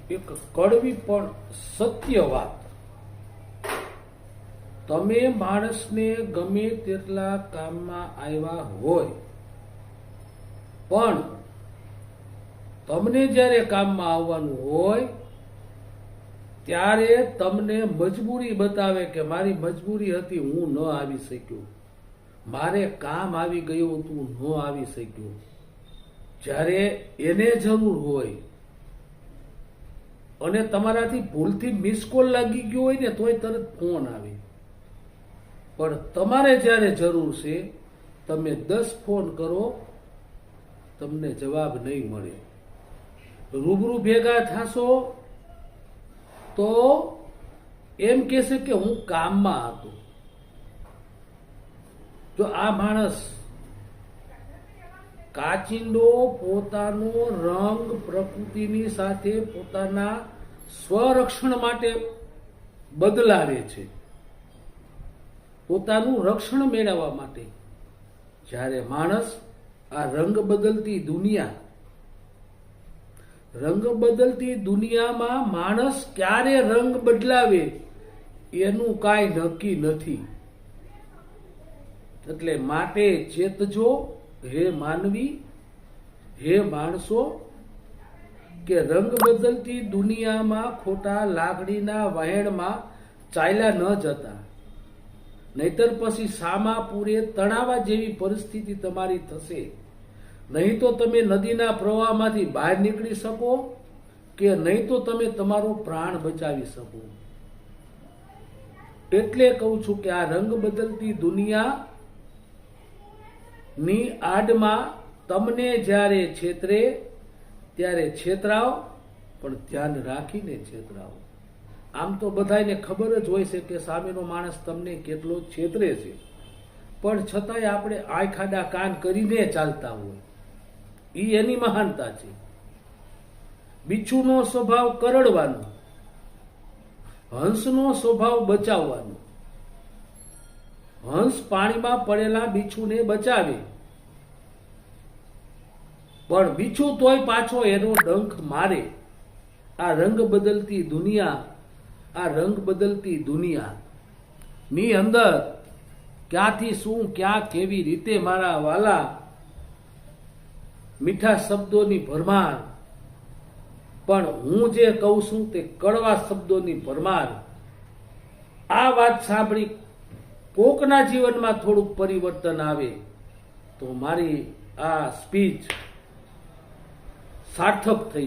એક કડવી પણ સત્ય વાત, તમે માણસને ગમે તેટલા કામમાં આવ્યા હોય પણ તમને જ્યારે કામમાં આવવાનું હોય ત્યારે તમને મજબૂરી બતાવે કે મારી મજબૂરી હતી, હું ન આવી શક્યો, મારે કામ આવી ગયું હતું, ન આવી શક્યો. જ્યારે એને જરૂર હોય અને તમારાથી ભૂલથી મિસ કોલ લાગી ગયો હોય ને તોય તરત ફોન આવે, પણ તમારે જ્યારે જરૂર છે તમે 10 ફોન કરો તમને જવાબ નહીં મળે. રૂબરૂ ભેગા થશો તો એમ કહેશે કે હું કામમાં હતો. જો આ માણસ કાચિંડો પોતાનો રંગ પ્રકૃતિની સાથે પોતાના સ્વરક્ષણ માટે બદલાવે છે, પોતાનું રક્ષણ મેળવવા માટે. જ્યારે માણસ આ રંગ બદલતી દુનિયામાં માણસ ક્યારે રંગ બદલાવે એનું કાંઈ નક્કી નથી. એટલે માટે ચેતજો હે માનવી, હે માણસો, કે રંગ બદલતી દુનિયામાં ખોટા લાગણીના વહેણમાં ચાલ્યા ન જતા, નહીતર પછી સામા પૂરે તણાવા જેવી પરિસ્થિતિ તમારી થશે. નહીં તો તમે નદીના પ્રવાહમાંથી બહાર નીકળી શકો કે નહીં તો તમે તમારો પ્રાણ બચાવી શકો. એટલે કહું છું કે આ રંગ બદલતી દુનિયા ની આડમાં તમને જ્યારે છેતરે ત્યારે છેતરાવ, પણ ધ્યાન રાખીને છેતરાવ. આમ તો બધાને ખબર જ હોય છે કે સામેનો માણસ તમને કેટલો છેતરે છે, પણ છતાંય આપણે આંખ આડા કાન કરીને ચાલતા હોય. એની મહાનતા છે. બિચ્છુનો સ્વભાવ કરડવાનો, હંસનો સ્વભાવ બચાવવાનો. હંસ પાણીમાં પડેલા બિચ્છુને બચાવે, પણ બિચ્છુ તોય પાછો એનો ડંખ મારે. આ રંગ બદલતી દુનિયા ની અંદર ક્યાંથી શું, ક્યાં કેવી રીતે મારા વાલા, મીઠા શબ્દોની ભરમાર, પણ હું જે કહું છું તે કડવા શબ્દોની ભરમાર. આ વાત સાંભળી કોકના જીવનમાં થોડુંક પરિવર્તન આવે તો મારી આ સ્પીચ સાર્થક થઈ.